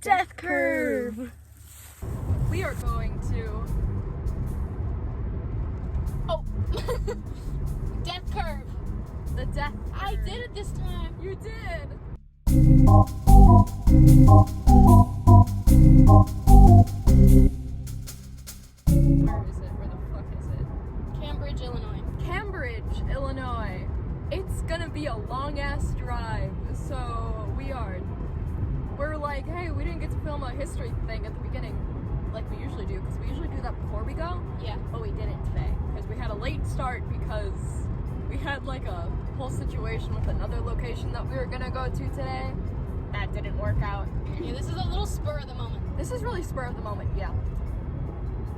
Death Curve. We are going to... Oh. Death Curve. The Death Curve. I did it this time. You did. Where is it? Where the fuck is it? Cambridge, Illinois. Cambridge, Illinois. It's gonna be a long ass drive, so we're like, hey, we didn't get to film a history thing at the beginning like we usually do, because we usually do that before we go. Yeah. But we didn't today because we had a late start because we had like a whole situation with another location that we were gonna go to today. That didn't work out. Yeah, this is a little spur of the moment. This is really spur of the moment, yeah.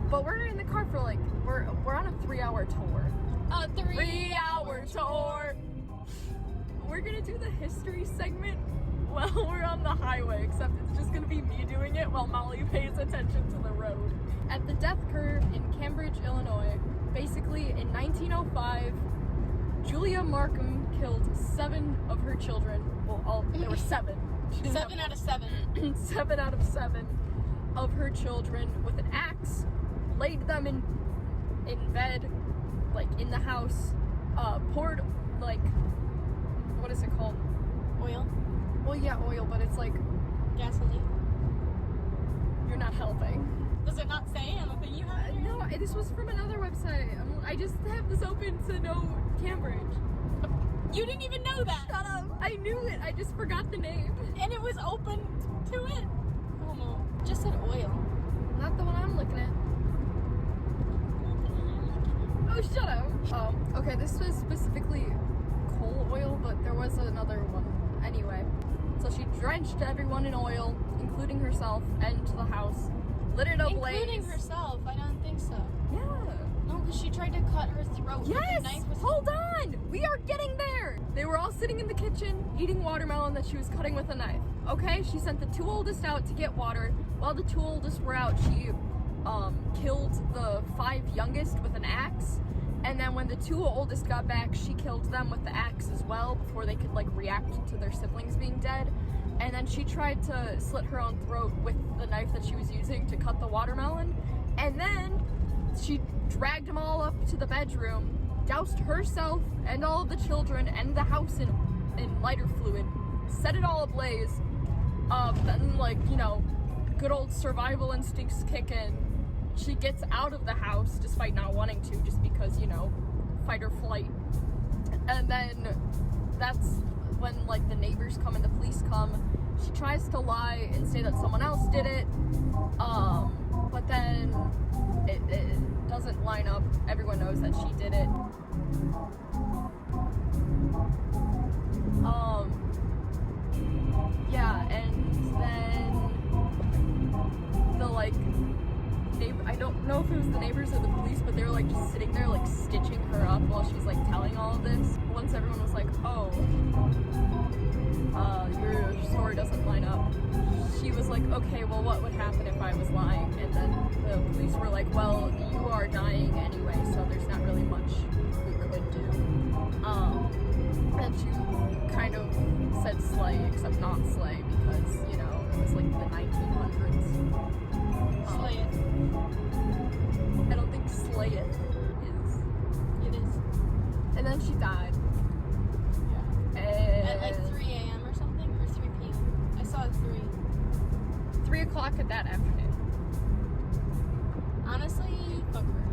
But we're in the car for like, we're on a 3-hour tour. A 3-hour tour! We're gonna do the history segment while we're on the highway, except it's just gonna be me doing it while Molly pays attention to the road. At the Death Curve in Cambridge, Illinois, basically in 1905, Julia Markham killed 7 of her children. Well, there were 7. 7 out of 7. 7 out of 7 of her children with an axe, laid them in bed, like in the house, poured like, what is it called? Oil. Well, yeah, oil, but it's like, Gasoline. you're not helping. Does it not say on the thing you have? No, this was from another website. I just have this open to know Cambridge. You didn't even know that. Shut up. I knew it. I just forgot the name. And it was open to it. Oh no. It just said oil. Not the one I'm looking at. Oh, shut up. Okay, this was specifically coal oil, but there was another one. Anyway, so she drenched everyone in oil, including herself, and the house, lit it ablaze. Including herself? I don't think so. Yeah. No, because she tried to cut her throat. Yes! The knife was... Hold on! We are getting there! They were all sitting in the kitchen, eating watermelon that she was cutting with a knife. Okay, she sent the 2 oldest out to get water. While the 2 oldest were out, she killed the 5 youngest with an axe. And then when the 2 oldest got back, she killed them with the axe as well before they could like react to their siblings being dead. And then she tried to slit her own throat with the knife that she was using to cut the watermelon. And then she dragged them all up to the bedroom, doused herself and all of the children and the house in lighter fluid, set it all ablaze. Then like, you know, good old survival instincts kick in. She gets out of the house despite not wanting to, just because, you know, fight or flight. And then that's when like the neighbors come and the police come. She tries to lie and say that someone else did it, but then it doesn't line up. Everyone knows that she did it. Yeah, and then the like neighbor, I don't know if it was the neighbors or the police, but they were like just sitting there like stitching her up while she's like telling all of this. Once everyone was like, oh, your story doesn't line up, she was like, okay, well what would happen if I was lying? And then the police were like, well, you are dying anyway, so there's not really much we could do. And she kind of said slay, except not slay, because, you know, it was like the 1900s. Slay it. I don't think slay it is. It is. And then she died. Yeah. And At like 3 a.m. or something? Or 3 p.m.? I saw it 3. 3 o'clock at that afternoon. Honestly, fuck her.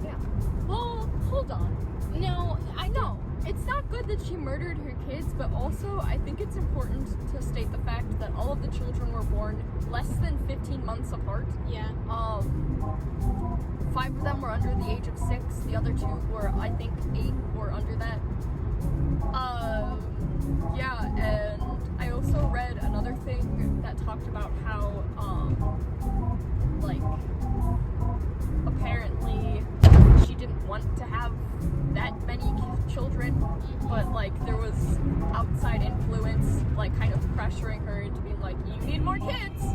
Yeah. Well, hold on. No, I know. It's not good that she murdered her kids, but also I think it's important to state the fact that all of the children were born less than 15 months apart. Yeah. 5 of them were under the age of 6. The other 2 were, I think, 8 or under that. Yeah, and I also read another thing that talked about how, like, apparently she didn't want to have that many children, but like there was outside influence like kind of pressuring her into being like, you need more kids.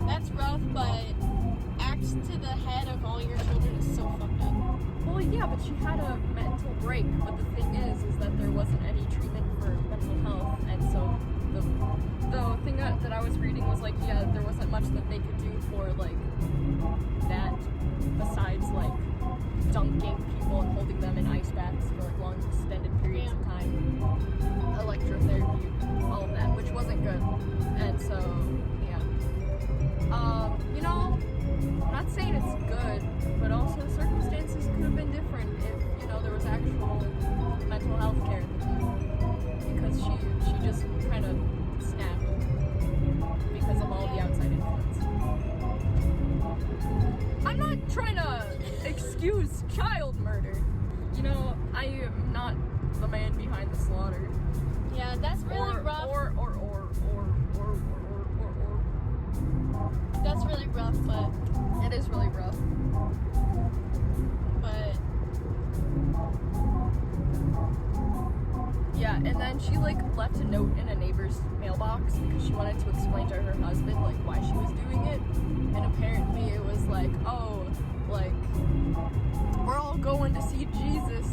That's rough, but axe to the head of all your children is so fucked up. Well, yeah, but she had a mental break, but the thing is that there wasn't any treatment for mental health, and so the thing that was reading was like, yeah, there wasn't much that they could do for like that besides like dunking people and holding them in ice baths for like long extended periods of time, electrotherapy, all of that, which wasn't good. And so yeah, you know, I'm not saying it's good, but also the circumstances could have been different if, you know, there was actual mental health care at the time, because she just kind of snapped because of all the outside influence. I'm not trying to excuse child murder. You know, I am not the man behind the slaughter. Yeah, that's really rough. That's really rough, but It is really rough. Yeah, and then she like left a note in a neighbor's mailbox because she wanted to explain to her husband like why she was doing it. And apparently it was like, oh, like, we're all going to see Jesus.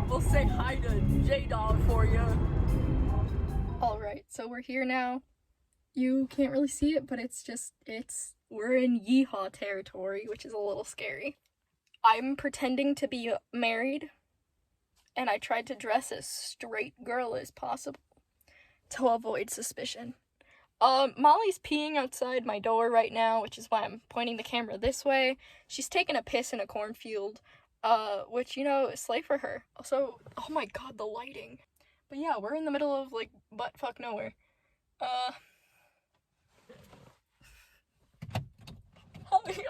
We'll say hi to J-Dog for you. Alright, so we're here now. You can't really see it, but we're in yeehaw territory, which is a little scary. I'm pretending to be married, and I tried to dress as straight girl as possible to avoid suspicion. Molly's peeing outside my door right now, which is why I'm pointing the camera this way. She's taking a piss in a cornfield, which, you know, is slay for her. Also, oh my god, the lighting. But yeah, we're in the middle of, like, butt-fuck nowhere.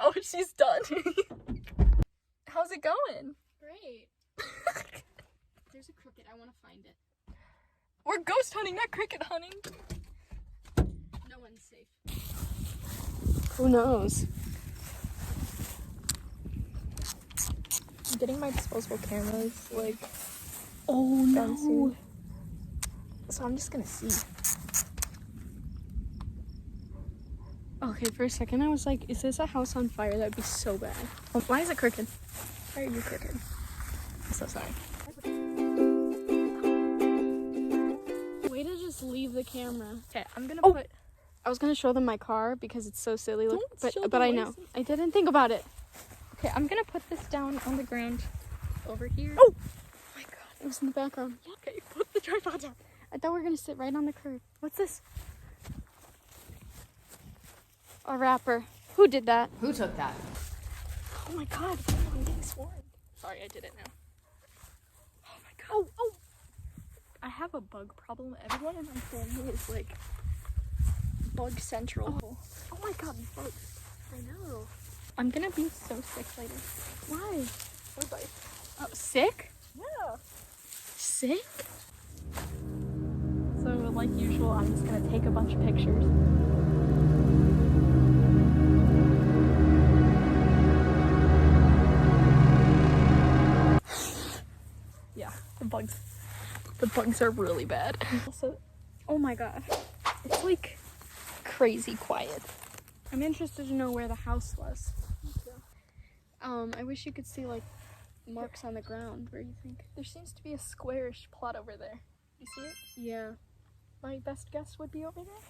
Oh, she's done. How's it going? great. There's a cricket. I want to find it. We're ghost hunting, not cricket hunting. No one's safe. Who knows? I'm getting my disposable cameras, like, oh no. Soon. So I'm just gonna see. Okay, for a second I was like, is this a house on fire? That'd be so bad. Why is it crooked? Why are you crooked? I'm so sorry. Way to just leave the camera. Okay, I'm gonna Oh. put. I was gonna show them my car because it's so silly. Look, Don't show but the I know. license. I didn't think about it. Okay, I'm gonna put this down on the ground over here. Oh! My god. It was in the background. Okay, put the tripod down. I thought we were gonna sit right on the curb. What's this? A wrapper. Who did that? Who took that? Oh my god, I'm getting sworn. Sorry, I did it now. Oh my god. Oh! I have a bug problem. Everyone in my family is like bug central. Oh my god, bugs. I know. I'm gonna be so sick later. Why? Or bite. Oh, sick? Yeah. Sick? So, like usual, I'm just gonna take a bunch of pictures. Yeah, the bugs are really bad. Also, oh my god. It's like crazy quiet. I'm interested to know where the house was. I wish you could see like marks on the ground. Where you think? There seems to be a squarish plot over there. You see it? Yeah. My best guess would be over there.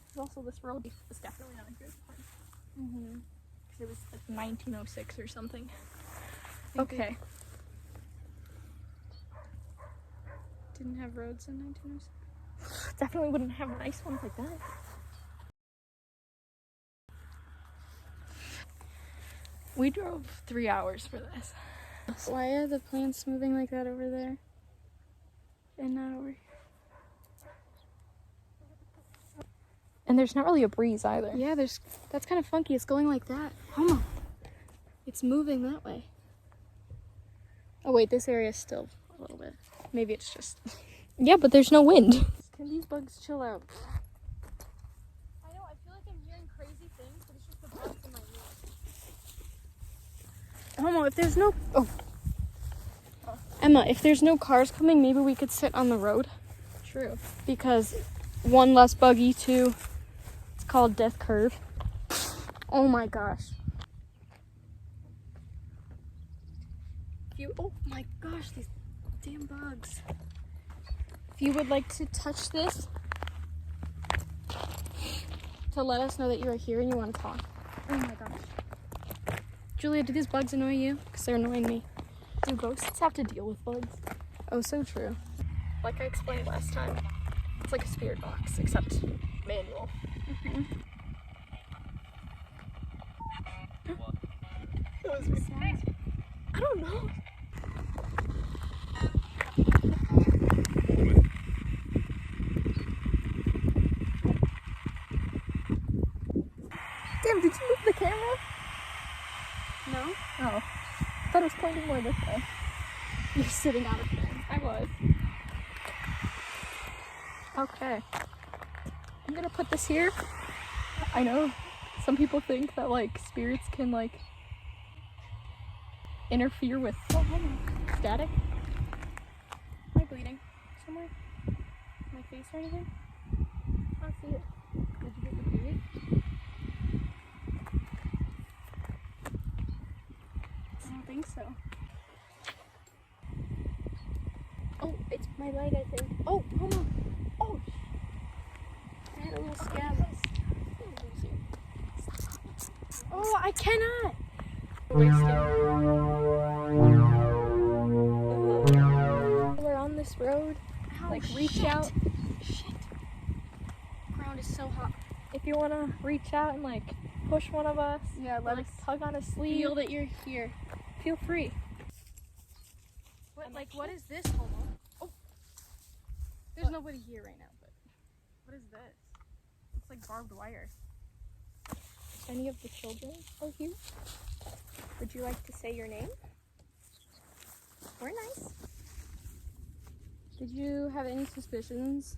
There's also this road is definitely not a good part. Mm-hmm. Because it was like 1906 or something. Think Okay. Didn't have roads in 1906. Definitely wouldn't have nice ones like that. We drove 3 hours for this. Why are the plants moving like that over there? And not over here? And there's not really a breeze either. Yeah, that's kind of funky. It's going like that. Mama. It's moving that way. Oh wait, this area is still a little bit. Maybe it's just... Yeah, but there's no wind. Can these bugs chill out? I know. I feel like I'm hearing crazy things, but it's just the bugs in my ear. Homo, if there's no... Oh. Emma, if there's no cars coming, maybe we could sit on the road. True. Because one less buggy, two... It's called Death Curve. Oh my gosh. Oh my gosh, these damn bugs. If you would like to touch this, to let us know that you are here and you want to talk. Oh my gosh. Julia, do these bugs annoy you? Because they're annoying me. Do ghosts have to deal with bugs? Oh, so true. Like I explained last time, it's like a spirit box, except manual. That was sad. I don't know. Damn, did you move the camera? No? Oh. I thought it was pointing more this way. You're sitting out of frame. I was. Okay. I'm gonna put this here. I know some people think that like spirits can like interfere with static. Am I bleeding somewhere? My face or anything? I don't see it. Did you get the period? I don't think so. Oh, it's my leg, I think. Oh, hold on. Oh, I had a little scab. Oh, I cannot! We're on this road. Like, reach out. Shit. Ground is so hot. If you want to reach out and like push one of us, Yeah, let like us tug on a sleeve, feel that you're here. feel free. What, like, what is this, Homo? Oh. There's nobody here right now, but what is this? Looks like barbed wire. Any of the children are here? Would you like to say your name? We're nice. Did you have any suspicions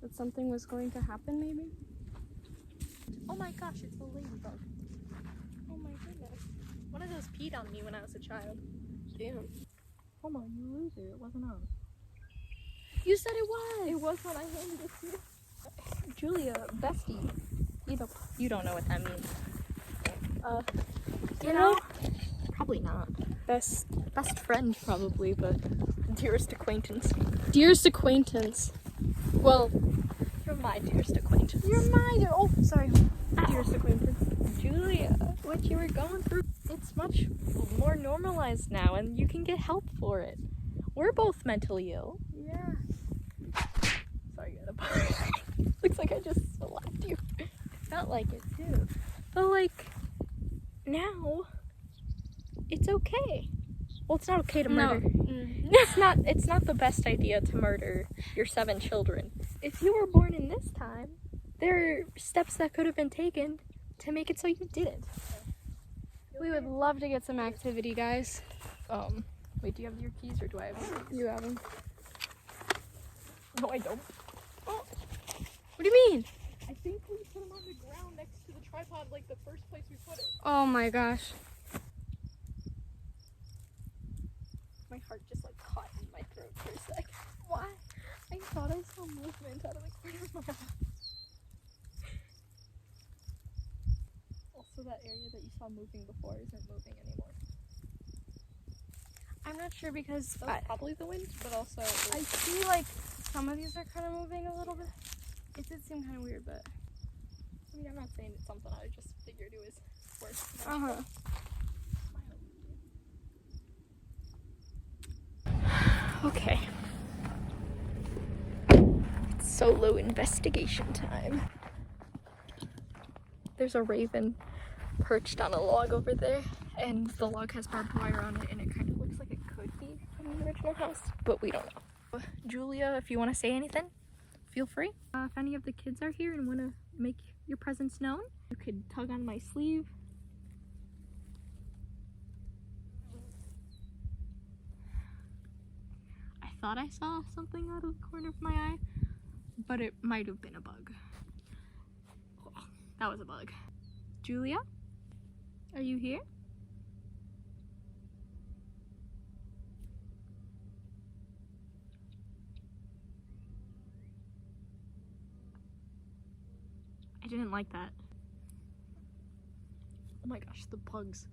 that something was going to happen, maybe? Oh my gosh, it's a ladybug. Oh my goodness. One of those peed on me when I was a child. Damn. Hold on, you loser. It wasn't on. You said it was! It was when I handed it to you. Julia, bestie. You don't know what that means. You know? Probably not. Best friend, probably, but dearest acquaintance. Dearest acquaintance. Well, You're my dearest acquaintance. you're my oh, sorry. Dearest acquaintance. Julia, what you were going through, it's much more normalized now, and you can get help for it. We're both mentally ill. Yeah. Sorry, you had a looks like I just slapped you. Felt like it too. But like, now, it's okay. Well, it's not okay to murder. It's not the best idea to murder your 7 children. If you were born in this time, there are steps that could have been taken to make it so you didn't. We would love to get some activity, guys. Wait, do you have your keys or do I have your keys? You have them. No, I don't. What do you mean? I think we put them on the ground next to the tripod like the first place we put it. Oh my gosh. My heart just like caught in my throat for a sec. Why? I thought I saw movement out of the corner of my eye. Also, that area that you saw moving before isn't moving anymore. I'm not sure because That's probably the wind, but also I see like some of these are kind of moving a little bit. It did seem kind of weird, but I mean, I'm not saying it's something I just figured it was worth. Okay. Solo investigation time. There's a raven perched on a log over there, and the log has barbed wire on it, and it kind of looks like it could be from the original house, but we don't know. Julia, if you want to say anything, feel free. If any of the kids are here and want to make your presence known, you could tug on my sleeve. I thought I saw something out of the corner of my eye, but it might have been a bug. Oh, that was a bug. Julia, are you here? I didn't like that. Oh my gosh, the bugs.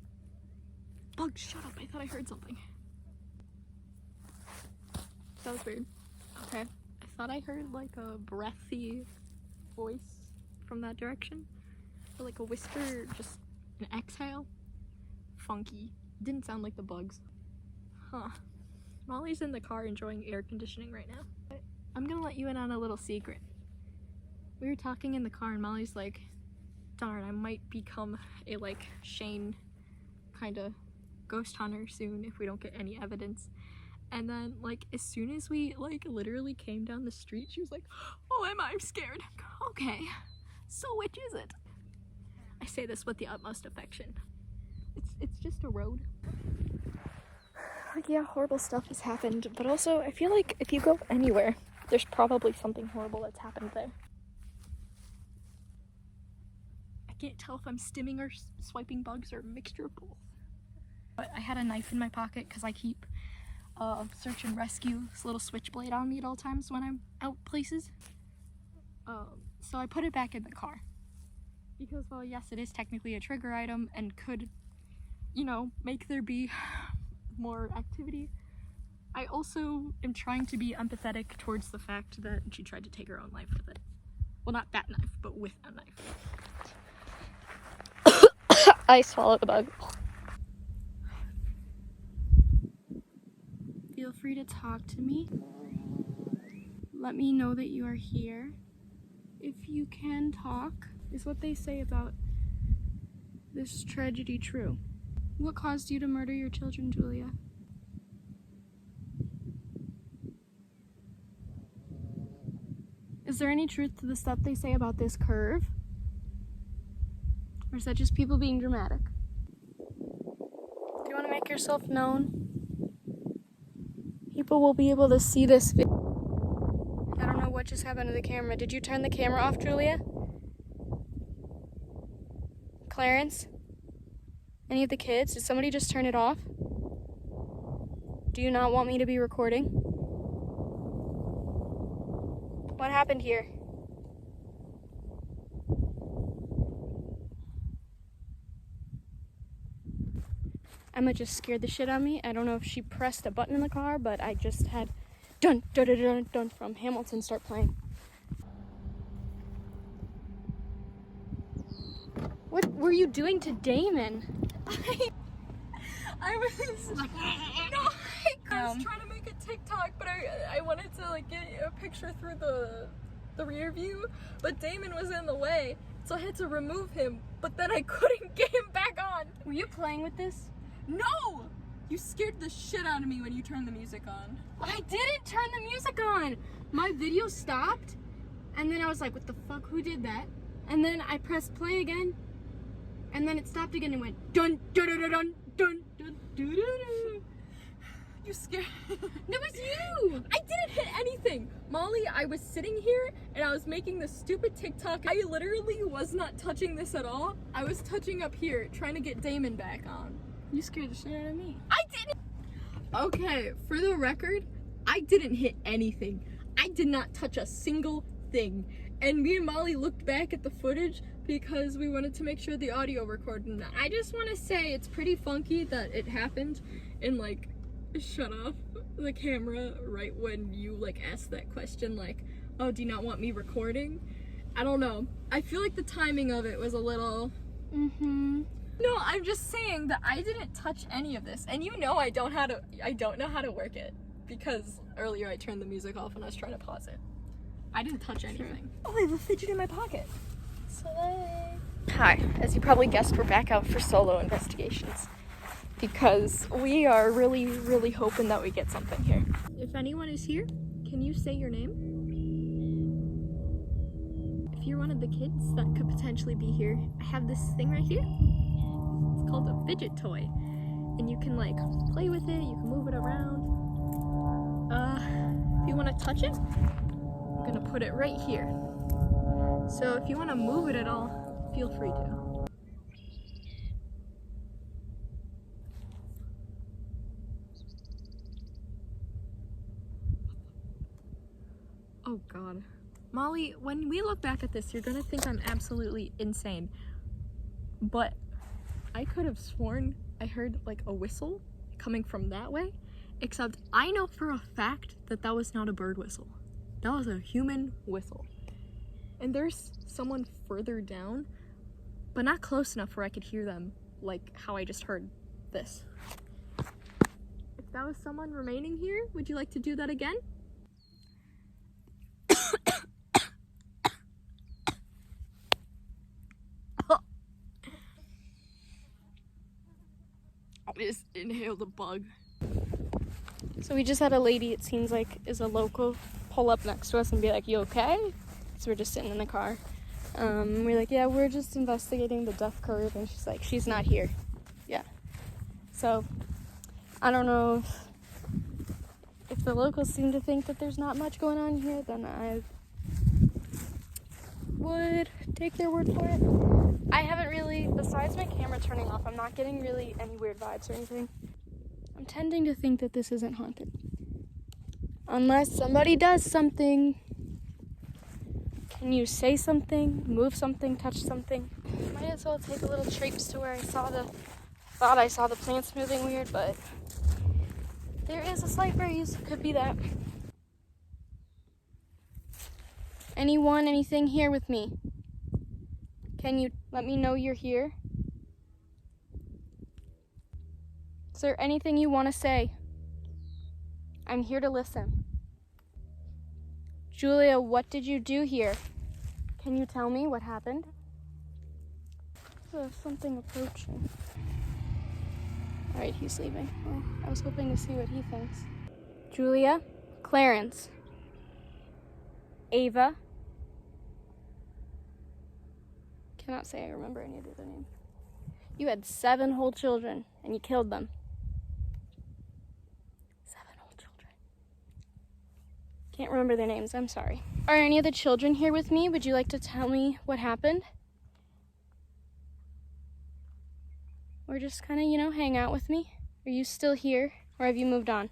Bugs, shut up. I thought I heard something. That was weird. Okay. I thought I heard like a breathy voice from that direction. Or like a whisper, just an exhale. Funky. Didn't sound like the bugs. Huh. Molly's in the car enjoying air conditioning right now. I'm gonna let you in on a little secret. We were talking in the car and Molly's like, darn, I might become a like Shane kind of ghost hunter soon if we don't get any evidence. And then like as soon as we like literally came down the street, she was like, oh, I'm scared. Okay, so which is it? I say this with the utmost affection. It's just a road. Like, yeah, horrible stuff has happened, but also I feel like if you go anywhere, there's probably something horrible that's happened there. I can't tell if I'm stimming or swiping bugs or a mixture of both. But I had a knife in my pocket because I keep search and rescue, this little switchblade on me at all times when I'm out places. So I put it back in the car. Because, well, yes, it is technically a trigger item and could, you know, make there be more activity. I also am trying to be empathetic towards the fact that she tried to take her own life with it. Well, not that knife, but with a knife. I swallowed the bug. Feel free to talk to me. Let me know that you are here. If you can talk, is what they say about this tragedy true? What caused you to murder your children, Julia? Is there any truth to the stuff they say about this curve? Or is that just people being dramatic? Do you want to make yourself known? People will be able to see this video. I don't know what just happened to the camera. Did you turn the camera off, Julia? Clarence? Any of the kids? Did somebody just turn it off? Do you not want me to be recording? What happened here? Emma just scared the shit out of me. I don't know if she pressed a button in the car, but I just had dun dun dun dun dun from Hamilton start playing. What were you doing to Damon? I was like, no, I was trying to make a TikTok, but I wanted to like get a picture through the rear view, but Damon was in the way, so I had to remove him, but then I couldn't get him back on. Were you playing with this? No! You scared the shit out of me when you turned the music on. I didn't turn the music on! My video stopped, and then I was like, what the fuck, who did that? And then I pressed play again, and then it stopped again and went dun dun dun dun dun dun dun dun dun. You scared? It was you! I didn't hit anything! Molly, I was sitting here and I was making this stupid TikTok. I literally was not touching this at all. I was touching up here, trying to get Damon back on. You scared the shit out of me. I didn't! Okay, for the record, I didn't hit anything. I did not touch a single thing. And me and Molly looked back at the footage because we wanted to make sure the audio recorded. And I just want to say it's pretty funky that it happened and like shut off the camera right when you like asked that question, like, oh, do you not want me recording? I don't know. I feel like the timing of it was a little No, I'm just saying that I didn't touch any of this, and you know I don't know how to work it because earlier I turned the music off when I was trying to pause it. I didn't touch anything. Oh, I have a fidget in my pocket. Slay. Hi, as you probably guessed, we're back out for solo investigations because we are really, really hoping that we get something here. If anyone is here, can you say your name? If you're one of the kids that could potentially be here, I have this thing right here. It's called a fidget toy, and you can like play with it, you can move it around. If you want to touch it, I'm gonna put it right here. So if you want to move it at all, feel free to. Oh God. Molly, when we look back at this, you're gonna think I'm absolutely insane, but I could have sworn I heard like a whistle coming from that way, except I know for a fact that that was not a bird whistle. That was a human whistle. and there's someone further down, but not close enough where I could hear them, like how I just heard this. If that was someone remaining here, would you like to do that again? I just inhaled a bug. So we just had a lady, it seems like is a local, pull up next to us and be like, "You okay?" So we're just sitting in the car. We're like, "Yeah, we're just investigating the death curve," and she's like, "She's not here." Yeah. So I don't know if the locals seem to think that there's not much going on here, then I would take their word for it. I haven't really, besides my camera turning off, I'm not getting really any weird vibes or anything. I'm tending to think that this isn't haunted. Unless somebody does something. Can you say something, move something, touch something? Might as well take a little traipse to where I thought I saw the plants moving weird, but there is a slight breeze. Could be that. Anyone, anything here with me? Can you let me know you're here? Is there anything you want to say? I'm here to listen. Julia, what did you do here? Can you tell me what happened? There's something approaching. All right, he's leaving. Well, I was hoping to see what he thinks. Julia, Clarence, Ava. Cannot say I remember any of the other names. You had 7 whole children and you killed them. 7 whole children. Can't remember their names, I'm sorry. Are any of the children here with me? Would you like to tell me what happened? Or just kind of, hang out with me? Are you still here or have you moved on?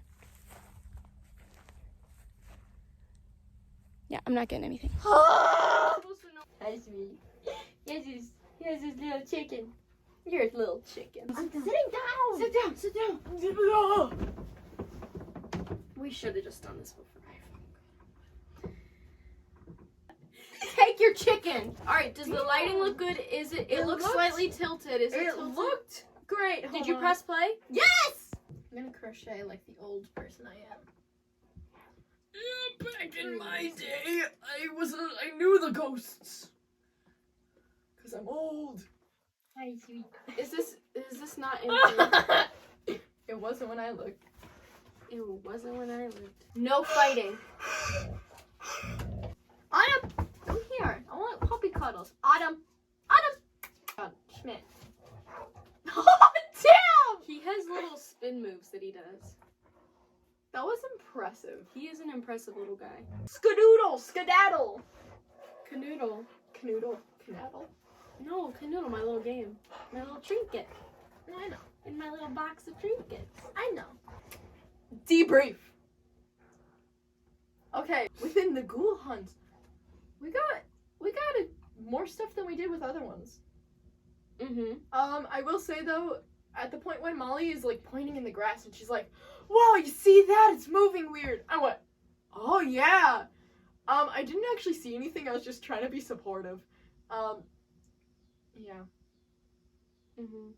Yeah, I'm not getting anything. Hi, sweetie. Here's his little chicken. You're a little chicken. I'm sitting down. Sit down. Sit down. We should have just done this before. Take your chicken. All right. Does the lighting look good? Is it? It looks slightly tilted. Is it tilted? It looked great. Did you press play? Yes. I'm gonna crochet like the old person I am. Back in my day, I knew the ghosts. Cause I'm old. Hi, sweet. Is this not in? It wasn't when I looked. It wasn't when I lived. No fighting. Autumn, come here. I want puppy cuddles. Autumn. Schmidt. Oh damn! He has little spin moves that he does. That was impressive. He is an impressive little guy. Skadoodle, skedaddle. Canoodle. Canoodle, canaddle. No, Canoodle, my little game. My little trinket. I know. In my little box of trinkets. I know. Debrief. Okay, within the ghoul hunt, we got more stuff than we did with other ones. Mm-hmm. I will say though, at the point when Molly is like pointing in the grass and she's like, "Whoa, you see that? It's moving weird." I went, "Oh yeah." I didn't actually see anything. I was just trying to be supportive. Yeah. Mm-hmm.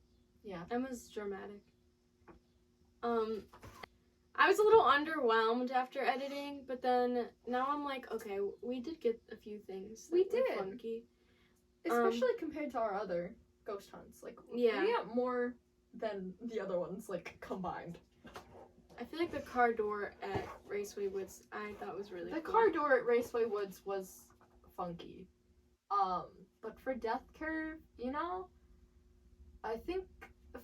Yeah. That was dramatic. I was a little underwhelmed after editing, but then now I'm like, okay, we did get a few things. We that were did. funky. Especially compared to our other ghost hunts. Like, Yeah. we got more than the other ones, like, combined. I feel like the car door at Raceway Woods, I thought was really The cool. car door at Raceway Woods was funky. But for Death Curve, I think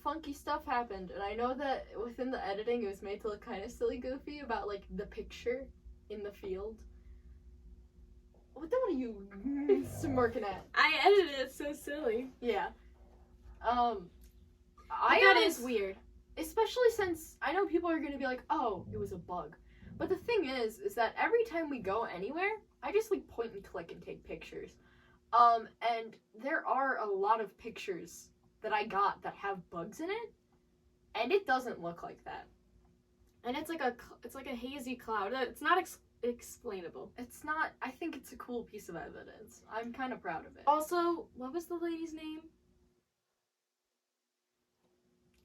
funky stuff happened. And I know that within the editing, it was made to look kind of silly goofy about, like, the picture in the field. What are you smirking at? I edited it so silly. Yeah. That is weird. Especially since I know people are going to be like, "Oh, it was a bug." But the thing is that every time we go anywhere, I just like point and click and take pictures. And there are a lot of pictures that I got that have bugs in it, and it doesn't look like that. And it's like a hazy cloud. It's not explainable. It's not, I think it's a cool piece of evidence. I'm kind of proud of it. Also, what was the lady's name?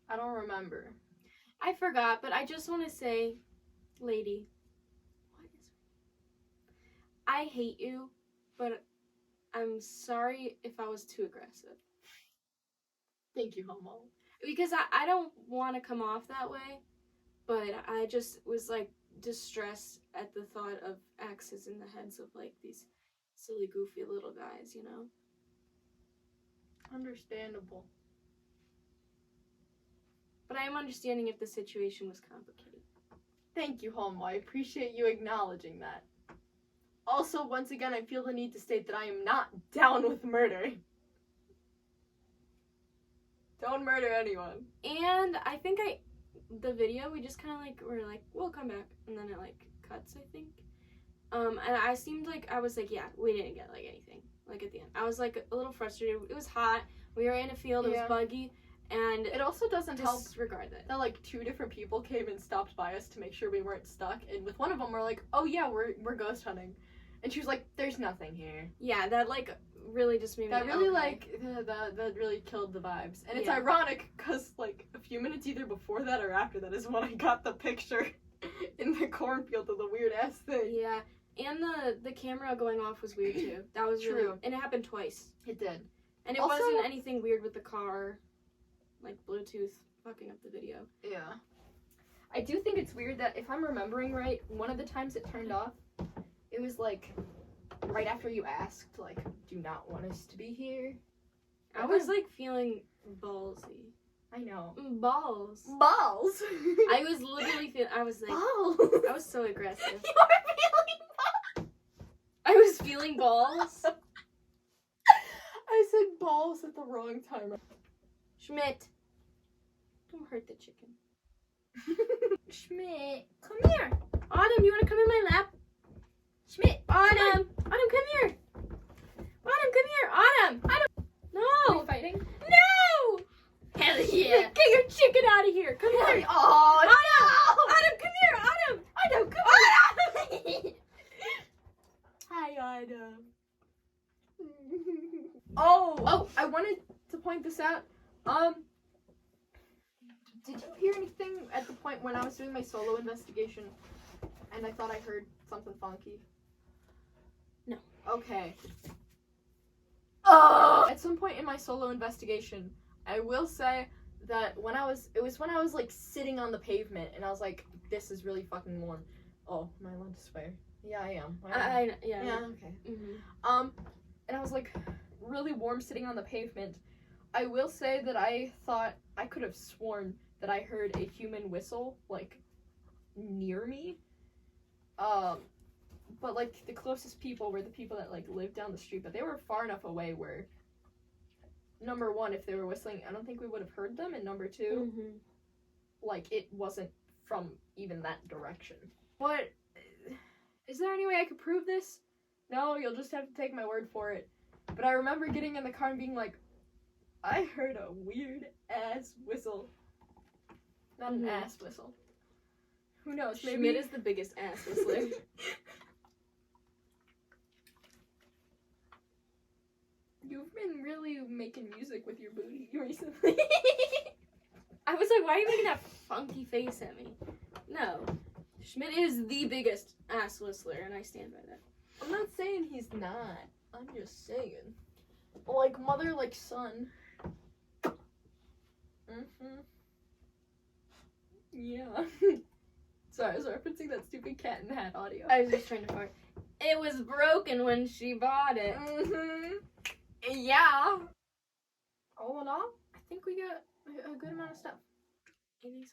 I don't remember. I forgot, but I just want to say, lady, what is I hate you, but I'm sorry if I was too aggressive. Thank you, Homo. Because I don't want to come off that way, but I just was like distressed at the thought of axes in the heads of like these silly, goofy little guys, you know? Understandable. But I am understanding if the situation was complicated. Thank you, Homo. I appreciate you acknowledging that. Also, once again, I feel the need to state that I am not down with murder. Don't murder anyone. And I think the video, we just kind of like, were like, we'll come back. And then it like cuts, I think. And I seemed like, I was like, yeah, we didn't get like anything. Like at the end. I was like a little frustrated. It was hot. We were in a field. It was buggy. And it also doesn't help disregard that. That like 2 different people came and stopped by us to make sure we weren't stuck. And with one of them, we're like, oh yeah, we're ghost hunting. And she was like, there's nothing here. Yeah, that like really just made me that really like that really killed the vibes. And it's ironic because like a few minutes either before that or after that is when I got the picture in the cornfield of the weird ass thing. Yeah, and the camera going off was weird too. That was True. really, and it happened twice. It did. And it Also, wasn't anything weird with the car, like Bluetooth fucking up the video. Yeah. I do think it's weird that if I'm remembering right, one of the times it turned off, it was like right after you asked, like, do you not want us to be here? I was like feeling ballsy. I know. Balls. Balls! I was literally feeling, I was like, balls! I was so aggressive. You were feeling balls! I was feeling balls. I said balls at the wrong time. Schmidt, don't hurt the chicken. Schmidt, come here. Autumn, you want to come in my lap? Schmidt, Autumn, Autumn, come here. Autumn, come here. Autumn, are no. we fighting? No. Hell yeah. Get your chicken out of here. Come here. Oh, Autumn, Autumn, come here. Autumn, Autumn, come Autumn. Hi, Autumn. Oh, I wanted to point this out. Did you hear anything at the point when I was doing my solo investigation and I thought I heard something funky? No. Okay. At some point in my solo investigation, I will say that it was when I was like sitting on the pavement and I was like, this is really fucking warm. Oh, am I allowed to swear? Yeah, I am. Yeah. Yeah, okay. Mm-hmm. And I was like really warm sitting on the pavement. I will say that I thought I could have sworn that I heard a human whistle like near me. But like the closest people were the people that like lived down the street, but they were far enough away where number one, if they were whistling, I don't think we would have heard them, and number two, like it wasn't from even that direction. What? Is there any way I could prove this? No, you'll just have to take my word for it. But I remember getting in the car and being like, I heard a weird ass whistle. Not an ass whistle. Who knows? Maybe Schmidt is the biggest ass whistler. You've been really making music with your booty recently. I was like, why are you making that funky face at me? No. Schmidt is the biggest ass whistler, and I stand by that. I'm not saying he's not. I'm just saying. Like mother, like son. Yeah. Sorry, I was referencing that stupid cat in the hat audio. I was just trying to fart. It was broken when she bought it. Yeah. All in all, I think we got a good amount of stuff. It is